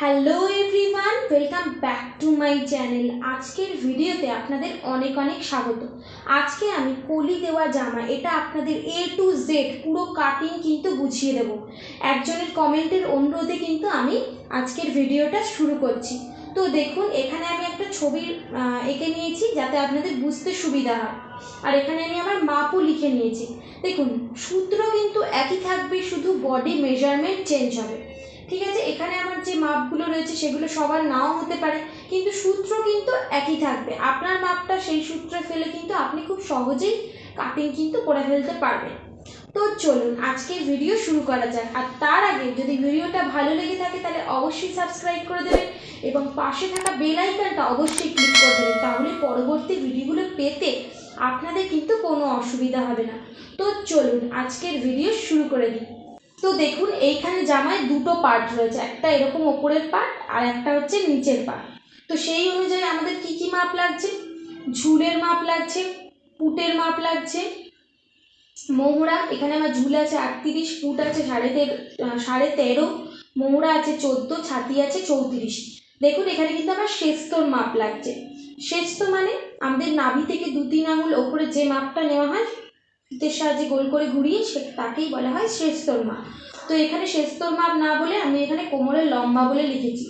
Hello everyone, welcome back to my channel. আজকের ভিডিওতে আপনাদের অনেক অনেক স্বাগত। আজকে আমি কলি দেওয়া জামা এটা আপনাদের A to Z পুরো কাটিং কিন্তু বুঝিয়ে দেব। একজনের কমেন্টের অনুরোধে কিন্তু আমি আজকের ভিডিওটা শুরু করছি। তো দেখুন, এখানে আমি একটা ছবি এঁকে নিয়েছি যাতে আপনাদের বুঝতে সুবিধা হয়। আর এখানে আমি আমার মাপও লিখে নিয়েছি। দেখুন, সূত্র কিন্তু একই থাকবে, শুধু বডি মেজারমেন্ট চেঞ্জ হবে। ঠিক আছে, এখানে আমার যে মাপগুলো রয়েছে সেগুলো সবার নাও হতে পারে, কিন্তু সূত্র কিন্তু একই থাকবে। আপনার মাপটা সেই সূত্রে ফেলে কিন্তু আপনি খুব সহজেই কাটিং কিন্তু করে ফেলতে পারবেন। তো চলুন আজকের ভিডিও শুরু করা যাক। আর তার আগে যদি ভিডিওটা ভালো লেগে থাকে তাহলে অবশ্যই সাবস্ক্রাইব করে দেবেন এবং পাশে থাকা বেল আইকনটা অবশ্যই ক্লিক করে দেবেন, তাহলে পরবর্তী ভিডিওগুলো পেতে আপনাদের কিন্তু কোনো অসুবিধা হবে না। তো চলুন আজকের ভিডিও শুরু করে দিই। তো দেখুন, এইখানে জামায় দুটো পার্ট রয়েছে, একটা এরকম ওপরের পার্ট আর একটা হচ্ছে নিচের পার্ট। তো সেই অনুযায়ী আমাদের কি কি মাপ লাগছে? ঝুলের মাপ লাগছে, পুটের মাপ লাগছে, মোহরা এখানে আমার ঝুল আছে 38, পুট আছে 13.5, মোহরা আছে 14, ছাতি আছে 34। দেখুন, এখানে কিন্তু আমার শেস্তর মাপ লাগছে। শেস্ত মানে আমাদের নাভি থেকে 2-3 আঙুল ওপরে যে মাপটা নেওয়া হয় ফিতের সাহায্যে গোল করে ঘুরিয়ে, তাকেই বলা হয় শেস্তর মাপ। তো এখানে শেস্তর মাপ না বলে আমি এখানে কোমরের লম্বা বলে লিখেছি।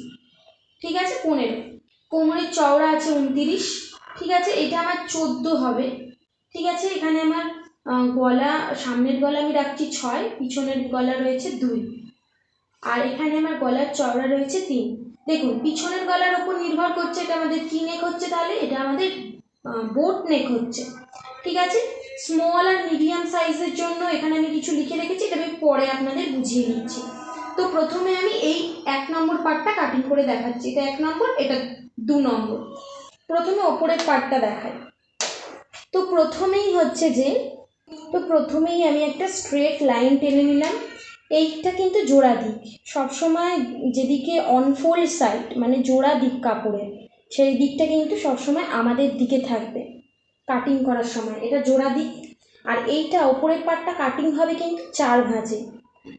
ঠিক আছে, 15। কোমরের চওড়া আছে 29। ঠিক আছে, এটা আমার 14 হবে। ঠিক আছে, এখানে আমার গলা, সামনের গলা আমি রাখছি 6, পিছনের গলা রয়েছে 2, আর এখানে আমার গলার চওড়া রয়েছে 3। দেখুন, পিছনের গলার ওপর নির্ভর করছে এটা আমাদের কি নেক হচ্ছে, তাহলে এটা আমাদের বোট নেক হচ্ছে। ঠিক আছে, স্মল আর মিডিয়াম সাইজের জন্য এখানে আমি কিছু লিখে রেখেছি, এটা আমি পরে আপনাদের বুঝিয়ে দিচ্ছি। তো প্রথমে আমি এই 1 নম্বর পার্টটা কাটিং করে দেখাচ্ছি। এটা 1 নম্বর, এটা 2 নম্বর। প্রথমে ওপরের পার্টটা দেখাই। তো প্রথমেই আমি একটা স্ট্রেট লাইন টেনে নিলাম। এইটা কিন্তু জোড়া দিক, সবসময় যেদিকে অনফোল্ড সাইড মানে জোড়া দিক কাপড়ের, সেই দিকটা কিন্তু সবসময় আমাদের দিকে থাকবে কাটিং করার সময়, এটা জোড়া দিক। আর এইটা ওপরের পার্টটা কাটিং হবে কিন্তু 4 ভাঁজে।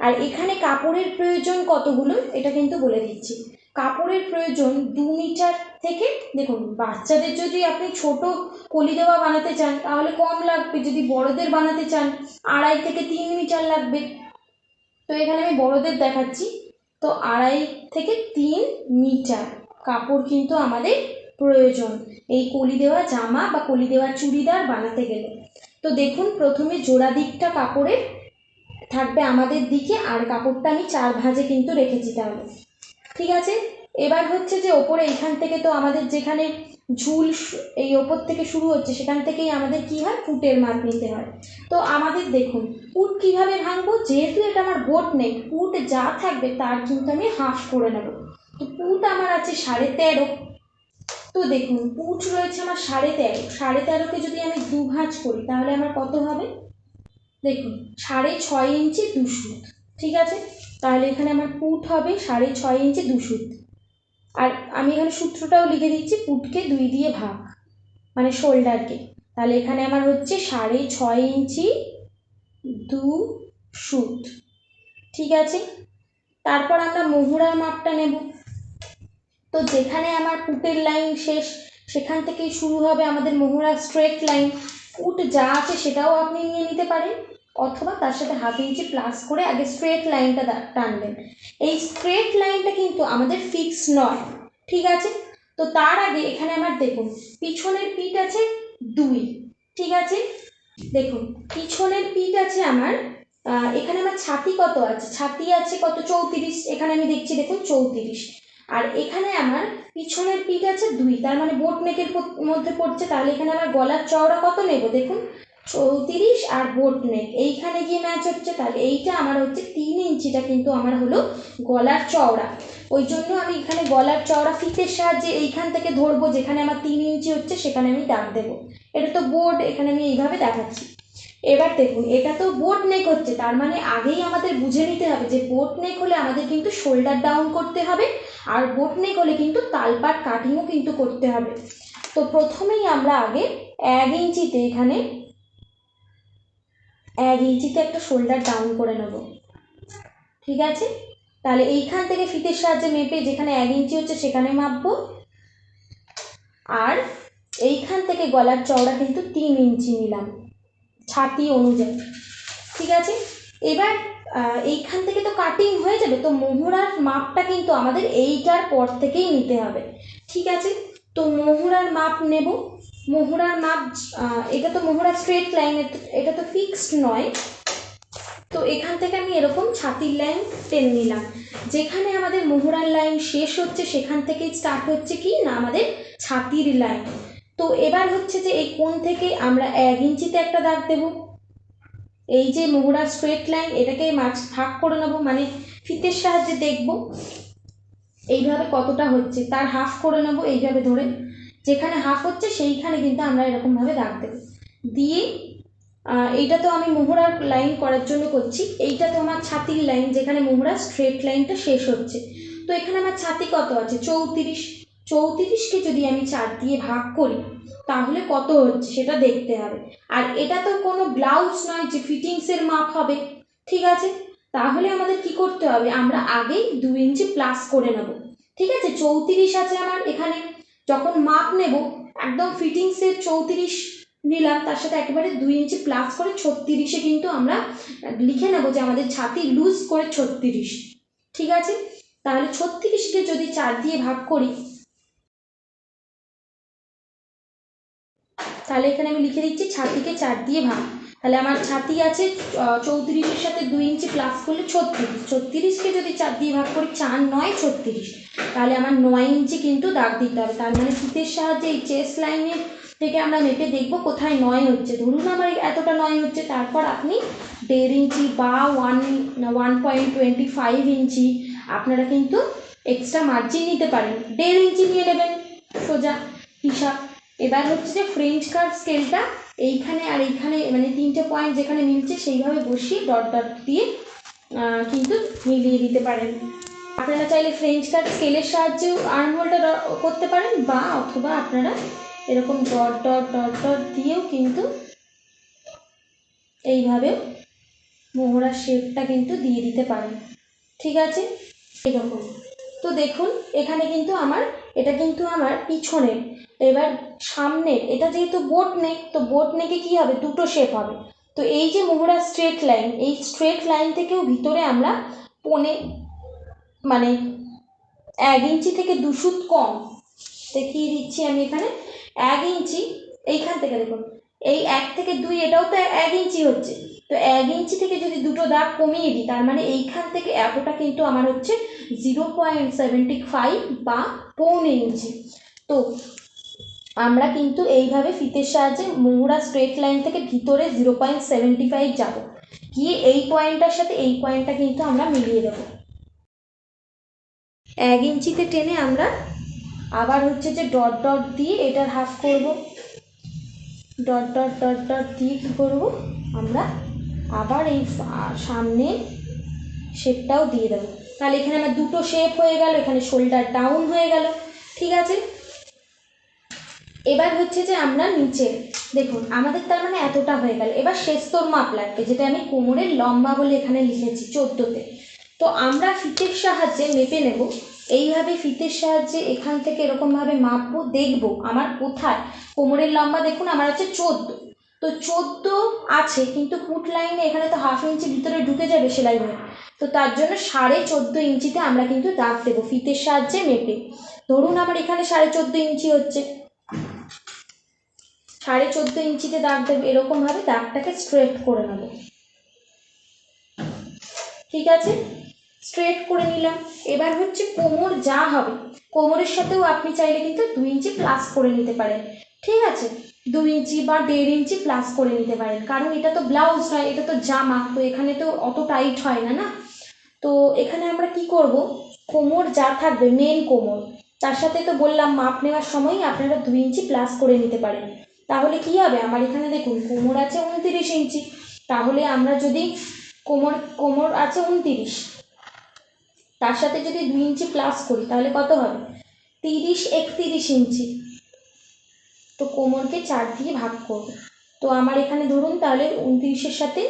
আর এখানে কাপড়ের প্রয়োজন কতগুলো এটা কিন্তু বলে দিচ্ছি। কাপড়ের প্রয়োজন 2 মিটার থেকে, দেখুন বাচ্চাদের যদি আপনি ছোট কলি দেওয়া বানাতে চান তাহলে কম লাগবে, যদি বড়দের বানাতে চান 2.5 থেকে 3 মিটার লাগবে। তো এখানে আমি বড়দের দেখাচ্ছি। তো 2.5 থেকে 3 মিটার কাপড় কিন্তু আমাদের প্রয়োজন এই কলি দেওয়া জামা বা কলি দেওয়া চুড়িদার বানাতে গেলে। তো দেখুন, প্রথমে জোড়া দিকটা কাপড়ের থাকবে আমাদের দিকে, আর কাপড়টা আমি 4 ভাঁজে কিন্তু রেখেছি তাহলে। ঠিক আছে, এবার হচ্ছে যে ওপরে এইখান থেকে তো আমাদের যেখানে ঝুল এই ওপর থেকে শুরু হচ্ছে সেখান থেকেই আমাদের কি হয়, পুটের মাপ নিতে হয়। তো আমাদের দেখুন পুট কিভাবে ভাঙবো, যেহেতু এটা আমার বোট নেক, পুট যা থাকবে তার কিন্তু আমি হাফ করে নেব। তো পুট আমার আছে 13.5। তো দেখুন, পুট রয়েছে আমার 13.5, 13.5কে যদি আমি 2 ভাঁজ করি তাহলে আমার কত হবে? দেখুন, 6.5 ইঞ্চি 2 সুত। ঠিক আছে, তাহলে এখানে আমার পুট হবে 6.5 ইঞ্চি 2 সুত। আর আমি এখানে সূত্রটাও লিখে দিচ্ছি, পুটকে 2 দিয়ে ভাগ মানে শোল্ডারকে। তাহলে এখানে আমার হচ্ছে 6.5 ইঞ্চি 2 সুত। ঠিক আছে, তারপর আমরা মোহরার মাপটা নেব। তো যেখানে আমার পুটের লাইন শেষ সেখান থেকেই শুরু হবে আমাদের মোহরা স্ট্রেট লাইন। পুট যা আছে সেটাও আপনি নিয়ে নিতে পারেন, অথবা তার সাথে ½ ইঞ্চি প্লাস করে আগে স্ট্রেট লাইনটা টানবেন। এই স্ট্রেট লাইনটা কিন্তু আমাদের ফিক্স নয়। ঠিক আছে, তো তার আগে এখানে আমার দেখুন পিছনের পিঠ আছে 2। ঠিক আছে, দেখুন পিছনের পিঠ আছে আমার এখানে আমার ছাতি কত আছে, ছাতি আছে কত 34, এখানে আমি দেখছি দেখুন 34। আর এখানে আমার পিছনের পিঠ আছে 2, তার মানে বোট নেকের মধ্যে পড়ছে। তাহলে এখানে আমার গলার চওড়া কত নেব, দেখুন 34 আর বোট নেক এইখানে গিয়ে ম্যাচ হচ্ছে। তাহলে এইটা আমার হচ্ছে 3 ইঞ্চিটা কিন্তু আমার হলো গলার চওড়া। ওই জন্য আমি এখানে গলার চওড়া ফিতের সাহায্যে এইখান থেকে ধরবো, যেখানে আমার 3 ইঞ্চি হচ্ছে সেখানে আমি দাগ দেবো। এটা তো বোর্ড, এখানে আমি এইভাবে দেখাচ্ছি। এবার দেখুন, এটা তো বোট নেক হচ্ছে, তার মানে আগেই আমাদের বুঝে নিতে হবে যে বোট নেক হলে আমাদের কিন্তু শোল্ডার ডাউন করতে হবে, আর বোট নেক হলে কিন্তু তালপাট কাটিংও কিন্তু করতে হবে। তো প্রথমেই আমরা আগে 1 ইঞ্চিতে, এখানে 1 ইঞ্চিতে একটা শোল্ডার ডাউন করে নেব। ঠিক আছে, তাহলে এইখান থেকে ফিতের সাহায্যে মেপে যেখানে 1 ইঞ্চি হচ্ছে সেখানে মাপবো, আর এইখান থেকে গলার চওড়া কিন্তু 3 ইঞ্চি নিলাম ছাতি অনুযায়ী। ঠিক আছে, এবার এইখান থেকে তো কাটিং হয়ে যাবে, তো মোহরার মাপটা কিন্তু আমাদের এইটার পর থেকেই নিতে হবে। ঠিক আছে, তো মোহরার মাপ নেব। মোহরার মাপ এটা তো মোহরা স্ট্রেট লাইন, এটা তো ফিক্সড নয়। তো এখান থেকে আমি এরকম ছাতির লাইন টেনে নিলাম। যেখানে আমাদের মোহরার লাইন শেষ হচ্ছে সেখান থেকেই স্টার্ট হচ্ছে কি না আমাদের ছাতির লাইন। তো এবার হচ্ছে যে এই কোণ থেকে আমরা 1 ইঞ্চিতে একটা দাগ দেব। এই যে মোহরার স্ট্রেট লাইন এটাকে ভাগ করে নেব, মানে ফিতের সাহায্যে দেখব এইভাবে কতটা হচ্ছে, তার হাফ করে নেব এইভাবে ধরে। যেখানে হাফ হচ্ছে সেইখানে কিন্তু আমরা এরকমভাবে দাগ দেব। দিয়ে এইটা তো আমি মোহরার লাইন করার জন্য করছি, এইটা তো আমার ছাতির লাইন যেখানে মোহরার স্ট্রেট লাইনটা শেষ হচ্ছে। তো এখানে আমার ছাতি কত আছে 34। 34কে যদি আমি 4 দিয়ে ভাগ করি তাহলে কত হচ্ছে সেটা দেখতে হবে। আর এটা তো কোনো ব্লাউজ নয় যে ফিটিংসের মাপ হবে। ঠিক আছে, তাহলে আমাদের কি করতে হবে, আমরা আগেই 2 ইঞ্চি প্লাস করে নেব। ঠিক আছে, 34 আছে আমার এখানে, যখন মাপ নেব একদম ফিটিংসের 34 নিলাম, তার সাথে একেবারে 2 ইঞ্চি প্লাস করে 36-এ কিন্তু আমরা লিখে নেব যে আমাদের ছাতি লুজ করে 36। ঠিক আছে, তাহলে 36কে যদি 4 দিয়ে ভাগ করি তাহলে এখানে আমি লিখে দিচ্ছি ছাতিকে 4 দিয়ে ভাগ। তাহলে আমার ছাতি আছে 34-এর সাথে 2 ইঞ্চি প্লাস করলে 36। 36কে যদি 4 দিয়ে ভাগ করি 4 9 36, তাহলে আমার 9 ইঞ্চি কিন্তু দাগ দিতে হবে। তার মানে ফিতের সাহায্যে এই চেস্ট লাইনের থেকে আমরা মেপে দেখব কোথায় 9 হচ্ছে। ধরুন আমার এতটা 9 হচ্ছে, তারপর আপনি 1.5 ইঞ্চি বা 1.25 ইঞ্চি আপনারা কিন্তু এক্সট্রা মার্জিন নিতে পারেন, 1.5 ইঞ্চি নিয়ে নেবেন সোজা হিসাব। এবার হচ্ছে যে ফ্রেঞ্চ কার্ভ স্কেলটা এইখানে আর এইখানে মানে 3টে পয়েন্ট যেখানে মিলছে সেইভাবে বসিয়ে ডট ডট দিয়ে কিন্তু মিলিয়ে দিতে পারেন। আপনারা চাইলে ফ্রেঞ্চ কার্ভ স্কেলের সাহায্যেও আর্মহোলটা করতে পারেন, বা অথবা আপনারা এরকম ডট ডট ডট ডট দিয়েও কিন্তু এইভাবেও মোহরার শেপটা কিন্তু দিয়ে দিতে পারেন। ঠিক আছে, এরকম। তো দেখুন এখানে কিন্তু এটা কিন্তু আমার পিছনের। এবার সামনের এটা যেহেতু বোট নেক, তো বোট নেকে কি হবে, দুটো শেপ হবে। তো এই যে মোহরা স্ট্রেট লাইন, এই স্ট্রেট লাইন থেকেও ভিতরে আমরা মানে 1 ইঞ্চি থেকে 2 সুত কম দেখিয়ে দিচ্ছি আমি এখানে। 1 ইঞ্চি এইখান থেকে দেখুন, এই 1 থেকে 2 এটাও তো 1 ইঞ্চি হচ্ছে। তো 1 ইঞ্চি থেকে যদি দুটো দাগ কমিয়ে দিই তার মানে এইখান থেকে এতটা কিন্তু আমার হচ্ছে 0.75 বা 1.25 ইঞ্চি। তো আমরা কিন্তু এইভাবে ফিতের সাহায্যে মোহরা স্ট্রেট লাইন থেকে ভিতরে 0.75 যাব, গিয়ে এই পয়েন্টটার সাথে এই পয়েন্টটা কিন্তু আমরা মিলিয়ে দেবো। 1 ইঞ্চিতে টেনে আমরা আবার হচ্ছে যে ডট ডট দিয়ে এটার হাফ করব, ডট ডট ডট ডট দিয়ে কী করবো আমরা আবার এই সামনে শেপটাও দিয়ে দেবো। তাহলে এখানে আমার দুটো শেপ হয়ে গেল, এখানে শোল্ডার ডাউন হয়ে গেল। ঠিক আছে, এবার হচ্ছে যে আমরা নিচে দেখুন আমাদের তার মানে এতটা হয়ে গেল। এবার শেস্তর মাপ লাগবে, যেটা আমি কোমরের লম্বা বলে এখানে লিখেছি 14-তে। তো আমরা ফিতের সাহায্যে মেপে নেব, এইভাবে ফিতের সাহায্যে এখান থেকে এরকমভাবে মাপবো, দেখব আমার কোথায় কোমরের লম্বা। দেখুন আমার আছে 14, তো 14 আছে, কিন্তু ফুট লাইনে এখানে তো হাফ ইঞ্চি ভিতরে ঢুকে যাবে সেলাই হয়ে। তো তার জন্য 14.5 ইঞ্চিতে আমরা কিন্তু দাগ দেবো ফিতের সাহায্যে মেপে। ধরুন আমার এখানে 14.5 ইঞ্চি হচ্ছে, 14.5 ইঞ্চিতে দাগ দেবো, এরকমভাবে দাগটাকে স্ট্রেট করে নেব। ঠিক আছে, স্ট্রেট করে নিলাম। এবার হচ্ছে কোমর যা হবে, কোমরের সাথেও আপনি চাইলে কিন্তু 2 ইঞ্চি প্লাস করে নিতে পারেন। ঠিক আছে, 2 ইঞ্চি বা 1.5 ইঞ্চি প্লাস করে নিতে পারেন, কারণ এটা তো ব্লাউজ নয়, এটা তো জামা, তো এখানে তো অত টাইট হয় না না। তো এখানে আমরা কি করব, কোমর যা থাকবে মেন কোমর, তার সাথে তো বললাম মাপ নেওয়ার সময় আপনারা 2 ইঞ্চি প্লাস করে নিতে পারেন। তাহলে কি হবে, আমার এখানে দেখুন কোমর আছে 29 ইঞ্চি, তাহলে আমরা যদি কোমর আছে 29, তার সাথে যদি 2 ইঞ্চি প্লাস করি তাহলে কত হবে 31 ইঞ্চি। তো কোমরকে 4 দিয়ে ভাগ করব। তো আমার এখানে ধরুন তাহলে 29-এর সাথে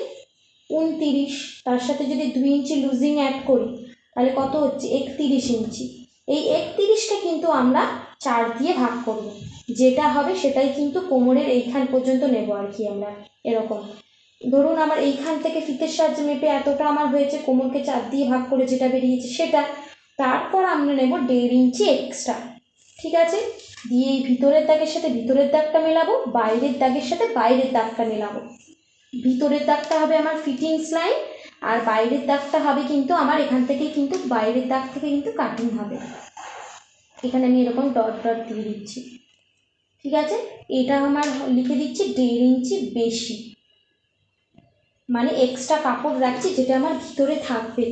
29, তার সাথে যদি 2 ইঞ্চি লুজিং অ্যাড করি তাহলে কত হচ্ছে 31 ইঞ্চি। এই 31টা কিন্তু আমরা 4 দিয়ে ভাগ করব, যেটা হবে সেটাই কিন্তু কোমরের এইখান পর্যন্ত নেব আর কি আমরা। এরকম ধরুন আমার এইখান থেকে ফিতের সাহায্যে মেপে এতটা আমার হয়েছে, কোমরকে 4 দিয়ে ভাগ করে যেটা বেরিয়েছে সেটা, তারপর আমরা নেব 1.5 ইঞ্চি এক্সট্রা। ঠিক আছে, দিয়ে এই ভিতরের দাগের সাথে ভিতরের দাগটা মেলাবো, বাইরের দাগের সাথে বাইরের দাগটা মেলাবো। ভিতরের দাগটা হবে আমার ফিটিংস লাইন, আর বাইরের দাগটা হবে কিন্তু আমার এখান থেকে কিন্তু বাইরের দাগ থেকে কিন্তু কাটিং হবে। এখানে আমি এরকম ডট ডট দিয়ে দিচ্ছি। ঠিক আছে, এটা আমার লিখে দিচ্ছি 1.5 ইঞ্চি বেশি, মানে এক্সট্রা কাপড় রাখছি যেটা আমার ভিতরে থাকবে।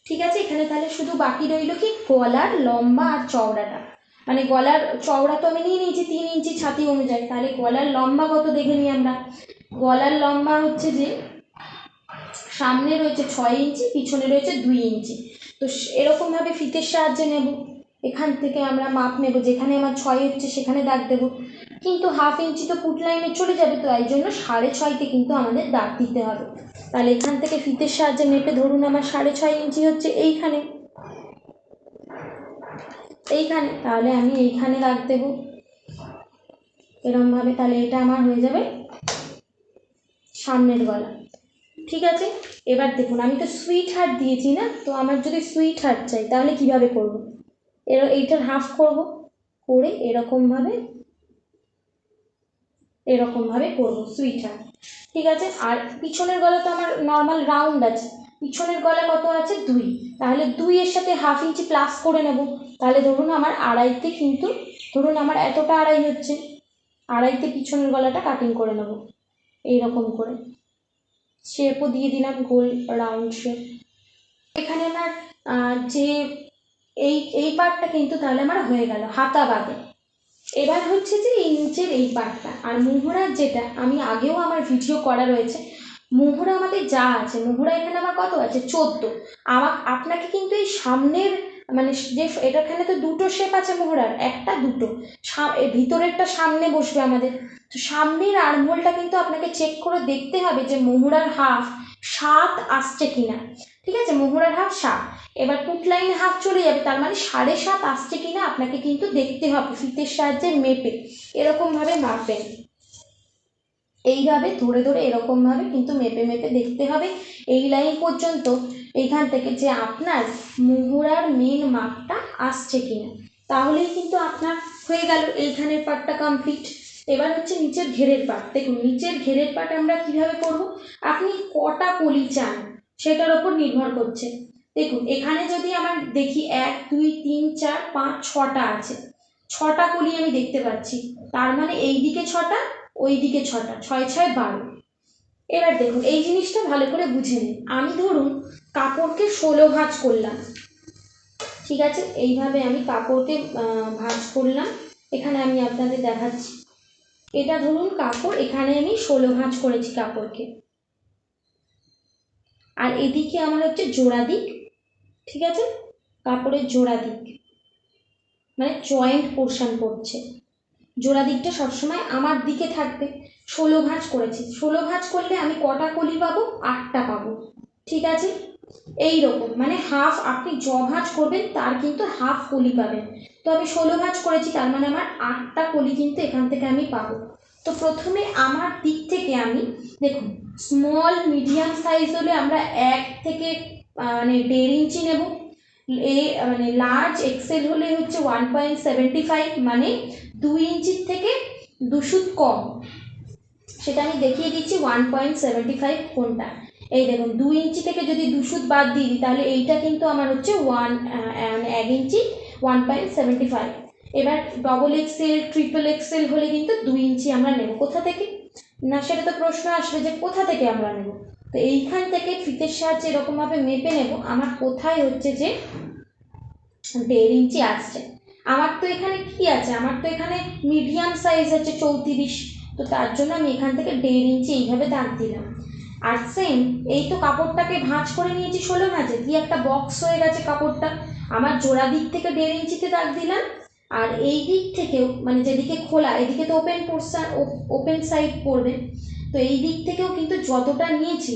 ঠিক আছে, এখানে তাহলে শুধু বাকি রইল কি গলার লম্বা আর চওড়াটা। মানে গলার চওড়া তো আমি নিয়ে নিয়েছি 3 ইঞ্চি ছাতি অনুযায়ী, তাহলে গলার লম্বা কত দেখে নিই আমরা। গলার লম্বা হচ্ছে যে সামনে রয়েছে 6 ইঞ্চি, পিছনে রয়েছে 2 ইঞ্চি। তো এরকমভাবে ফিতের সাহায্যে নেব, এখান থেকে আমরা মাপ নেব, যেখানে আমার 6 হচ্ছে সেখানে দাগ দেব, কিন্তু 1/2 ইঞ্চি তো পুট লাইনে চলে যাবে, তো এই জন্য 6.5তে কিন্তু আমাদের দাগ দিতে হবে। তাহলে এখান থেকে ফিতের সাহায্যে মেপে ধরুন আমার 6.5 ইঞ্চি হচ্ছে এইখানে, তাহলে আমি এইখানে দাগ দেব এরমভাবে। তাহলে এটা আমার হয়ে যাবে সামনের গলা। ঠিক আছে, এবার দেখুন আমি তো সুইট হার্ট দিয়েছি না, তো আমার যদি সুইট হার্ট চাই তাহলে কিভাবে করব, এইটার হাফ করব, করে এরকমভাবে করব সুইট হার্ট। ঠিক আছে, আর পিছনের গলা তো আমার নর্মাল রাউন্ড আছে, পিছনের গলা কত আছে 2, তাহলে 2 এর সাথে 1/2 ইঞ্চি প্লাস করে নেব। তাহলে ধরুন আমার 2.5তে কিন্তু, ধরুন আমার এতটা 2.5 হচ্ছে, 2.5তে পিছনের গলাটা কাটিং করে নেব এইরকম করে। শেপও দিয়ে দিলাম গোল রাউন্ড শেপ। এখানে আমার যে এই পার্টটা কিন্তু তাহলে আমার হয়ে গেল হাতা বাদে। এবার হচ্ছে যে এই নিচের এই পার্টটা, আর মোহরার যেটা আমি আগেও আমার ভিডিও করা রয়েছে, মোহরা আমাদের যা আছে, মোহরা এখানে আমার কত আছে 14। আপনাকে কিন্তু এই সামনের মানে যে এটাখানে তো 2টো শেপ আছে মোহরার, একটা 2টো, ভিতরেরটা সামনে বসবে আমাদের, তো সামনের আর্মহোলটা কিন্তু আপনাকে চেক করে দেখতে হবে যে মোহরার হাফ 7 আসছে কিনা। ঠিক আছে, মোহরার হাফ 7, এবার পুট লাইন হাফ চলে যাবে, তার মানে 7.5 আসছে কিনা আপনাকে কিন্তু দেখতে হবে ফিতের সাহায্যে মেপে। এরকমভাবে মাপবেন, এইভাবে ধরে ধরে এরকমভাবে কিন্তু মেপে মেপে দেখতে হবে এই লাইন পর্যন্ত, এইখান থেকে যে আপনার মোহরার মেন মাপটা আসছে কিনা, তাহলেই কিন্তু আপনার হয়ে গেল এইখানের পার্টটা কমপ্লিট। এবার হচ্ছে নিচের ঘেরের পার্ট। দেখুন নিচের ঘেরের পার্ট আমরা কিভাবে করব, আপনি কটা কলি চান সেটার ওপর নির্ভর করছে। দেখুন এখানে যদি আমার দেখি 1 2 3 4 5 6টা আছে, 6টা কলি আমি দেখতে পাচ্ছি, তার মানে এই দিকে 6টা ওই দিকে 6টা, 6 6 12। এবার দেখুন এই জিনিসটা ভালো করে বুঝে নিন, আমি ধরুন কাপড়কে 16 ভাঁজ করলাম। ঠিক আছে, এইভাবে আমি কাপড়কে ভাঁজ করলাম, এখানে আমি আপনাদের দেখাচ্ছি, এটা ধরুন কাপড়, এখানে আমি 16 ভাঁজ করেছি কাপড়কে, আর এদিকে আমার হচ্ছে জোড়া দিক। ঠিক আছে, কাপড়ের জোড়া দিক মানে জয়েন্ট পোর্শন পড়ছে, জোড়া দিকটা সবসময় আমার দিকে থাকবে। 16 ভাঁজ করেছি, 16 ভাঁজ করলে আমি কটা কলি পাবো, 8টা পাবো। ঠিক আছে, এই রকম মানে হাফ, আপনি জ ভাঁজ করবেন তার কিন্তু হাফ কলি পাবেন। তো আমি 16 ভাঁজ করেছি, তার মানে আমার 8টা কলি কিন্তু এখান থেকে আমি পাবো। তো প্রথমে আমার দিক থেকে আমি দেখুন, স্মল মিডিয়াম সাইজ হলে আমরা 1 থেকে মানে 1.5 ইঞ্চি নেব, মানে লার্জ এক্সেল হলে হচ্ছে 1.75, মানে 2 ইঞ্চির থেকে 2 সুত কম। সেটা আমি দেখিয়ে দিচ্ছি 1.75 কোনটা। এই দেখুন 2 ইঞ্চি থেকে যদি 2 সুত বাদ দিই তাহলে এইটা কিন্তু আমার হচ্ছে 1 ইঞ্চি 1.75। এবার ডবল এক্সেল ট্রিপল এক্সেল হলে কিন্তু 2 ইঞ্চি আমরা নেব। কোথা থেকে না, সেটা তো প্রশ্ন আসবে যে কোথা থেকে আমরা নেব। তো এইখান থেকে ফিতের সাহায্যে এরকমভাবে মেপে নেব আমার কোথায় হচ্ছে যে 1.5 ইঞ্চি আসছে। আমার তো এখানে কি আছে, আমার তো এখানে মিডিয়াম সাইজ আছে 34, তো তার জন্য আমি এখান থেকে 1.5 ইঞ্চি এইভাবে দাগ দিলাম। আর সেম এই তো কাপড়টাকে ভাঁজ করে নিয়েছি 16 ভাঁজে, কি একটা বক্স হয়ে গেছে কাপড়টা, আমার জোড়া দিক থেকে 1.5 ইঞ্চিতে দাগ দিলাম, আর এই দিক থেকেও মানে যেদিকে খোলা এদিকে তো ওপেন পোর্শন, ওপেন সাইড পড়বে, তো এই দিক থেকেও কিন্তু যতটা নিয়েছি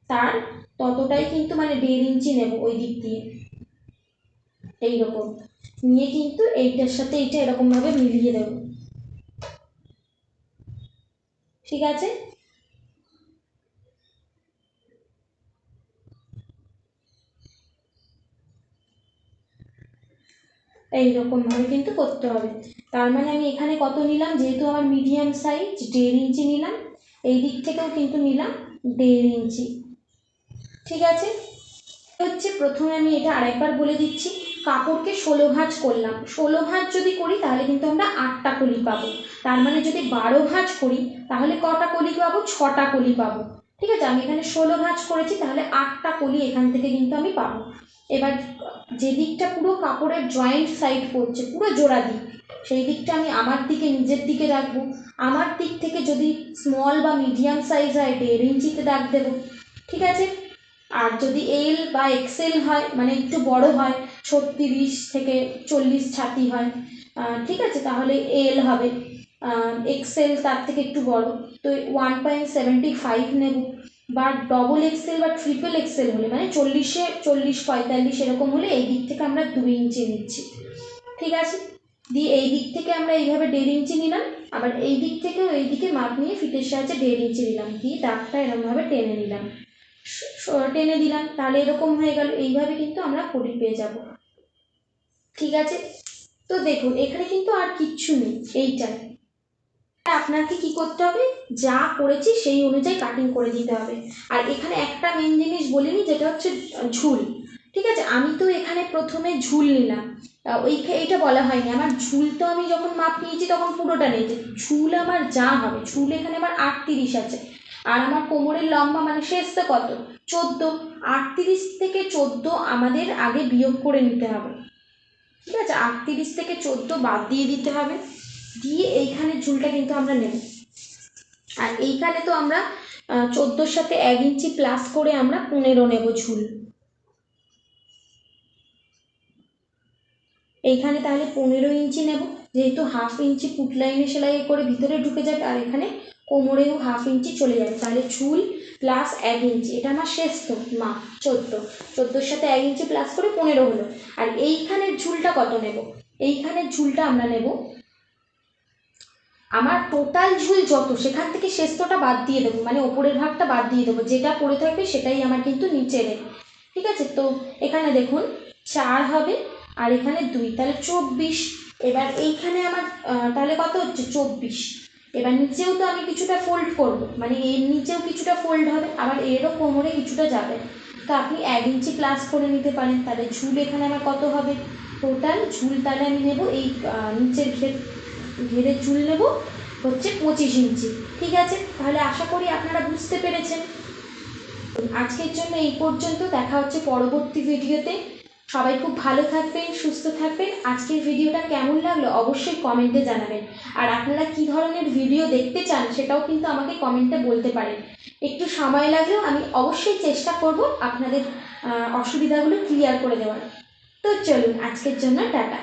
তার ততটাই কিন্তু মানে 1.5 ইঞ্চি নেব ওই দিক দিয়ে। এইরকম নিয়ে কিন্তু এইটার সাথে এইটা এরকমভাবে মিলিয়ে দেব, ঠিক আছে। এইরকমভাবে কিন্তু করতে হবে। তার মানে আমি এখানে কত নিলাম, যেহেতু আমার মিডিয়াম সাইজ 1.5 ইঞ্চি নিলাম, এই দিক থেকেও কিন্তু নিলাম 1.5 ইঞ্চি, ঠিক আছে। হচ্ছে প্রথমে আমি এটা আরেকবার বলে দিচ্ছি, কাপড়কে 16 ভাঁজ করলাম। 16 ভাঁজ যদি করি তাহলে কিন্তু আমরা 8টা কলি পাবো। তার মানে যদি 12 ভাঁজ করি তাহলে কটা কলি পাবো, 6টা কলি পাবো, ঠিক আছে। আমি এখানে 16 ভাঁজ করেছি, তাহলে 8টা কলি এখান থেকে কিন্তু আমি পাবো। এবার যে দিকটা পুরো কাপড়ের জয়েন্ট সাইড পড়ছে, পুরো জোড়া দিক, সেই দিকটা আমি আমার দিকে, নিজের দিকে রাখবো। আমার দিক থেকে যদি স্মল বা মিডিয়াম সাইজ হয় 1.5 ইঞ্চিতে দাগ দেবো, ঠিক আছে। আর যদি এল বা এক্সেল হয়, মানে একটু বড় হয়, 36 থেকে 40 ছাতি হয়, ঠিক আছে, তাহলে এল হবে। এক্সেল তার থেকে একটু বড়, তো 1.75 নেব। বা ডবল এক্সেল বা ট্রিপল এক্সেল হলে, মানে 40-এ 40, 45 এরকম হলে এই দিক থেকে আমরা 2 ইঞ্চি নিচ্ছি, ঠিক আছে। দিয়ে এই দিক থেকে আমরা এইভাবে 1.5 ইঞ্চি নিলাম, আবার এই দিক থেকেও এই দিকে মাপ নিয়ে ফিতের সাহায্যে 1.5 ইঞ্চি নিলাম, দিয়ে দাগটা এরকমভাবে টেনে নিলাম, টেনে দিলাম, তাহলে এরকম হয়ে গেল। এইভাবে কিন্তু আমরা কলি পেয়ে যাব, ঠিক আছে। তো দেখুন এখানে কিন্তু আর কিচ্ছু নেই, এইটাই আপনাকে কি করতে হবে, যা করেছি সেই অনুযায়ী কাটিং করে দিতে হবে। আর এখানে একটা মেন জিনিস বলিনি, যেটা হচ্ছে ঝুল, ঠিক আছে। আমি তো এখানে প্রথমে ঝুল নিলাম, এইটা বলা হয়নি, আমার ঝুল তো আমি যখন মাপ নিয়েছি তখন পুরোটা নিয়েছি, ঝুল আমার যা হবে, ঝুল এখানে আমার 38 আছে। আর আমার কোমরের লম্বা মানে শেষটা কত, 14, 38 থেকে 14 আমাদের আগে বিয়োগ করে নিতে হবে, ঠিক আছে। 38 থেকে 14 বাদ দিয়ে দিতে হবে, দিয়ে এইখানে ঝুলটা কিন্তু আমরা নেব। আর এইখানে তো আমরা 14-র সাথে 1 ইঞ্চি প্লাস করে আমরা 15 নেব ঝুল, এইখানে তাহলে 15 ইঞ্চি নেব, যেহেতু 1/2 ইঞ্চি পুট লাইনে সেলাই করে ভিতরে ঢুকে যাবে, আর এখানে কোমরেও 1/2 ইঞ্চি চলে যাবে, তাহলে ঝুল প্লাস 1 ইঞ্চি, এটা আমার শেষ তো মাপ 14, 14-র সাথে 1 ইঞ্চি প্লাস করে 15 হলো। আর এইখানের ঝুলটা কত নেব, এইখানের ঝুলটা আমরা নেব, আমার টোটাল ঝুল যত, সেখান থেকে শেষটা বাদ দিয়ে দেবো, মানে ওপরের ভাগটা বাদ দিয়ে দেবো, যেটা পড়ে থাকবে সেটাই আমার কিন্তু নিচে নেব, ঠিক আছে। তো এখানে দেখুন 4 হবে, আর এখানে 2, তাহলে 24। এবার এইখানে আমার তাহলে কত হচ্ছে 24। এবার নিচেও তো আমি কিছুটা ফোল্ড করব, মানে এর নিচেও কিছুটা ফোল্ড হবে, আবার এরও কোমরে কিছুটা যাবে, তো আপনি 1 ইঞ্চি প্লাস করে নিতে পারেন। তাহলে ঝুল এখানে আমার কত হবে, টোটাল ঝুল তাহলে আমি নেব এই নিচের ঘেরের ঝুল নেব হচ্ছে 25 ইঞ্চি, ঠিক আছে। তাহলে আশা করি আপনারা বুঝতে পেরেছেন। আজকের জন্য এই পর্যন্ত, দেখা হচ্ছে পরবর্তী ভিডিওতে। সবাই খুব ভালো থাকবেন, সুস্থ থাকবেন। আজকের ভিডিওটা কেমন লাগলো অবশ্যই কমেন্টে জানাবেন, আর আপনারা কী ধরনের ভিডিও দেখতে চান সেটাও কিন্তু আমাকে কমেন্টে বলতে পারেন। একটু সময় লাগলেও আমি অবশ্যই চেষ্টা করব আপনাদের অসুবিধাগুলো ক্লিয়ার করে দেওয়ার। তো চলুন আজকের জন্য টাটা।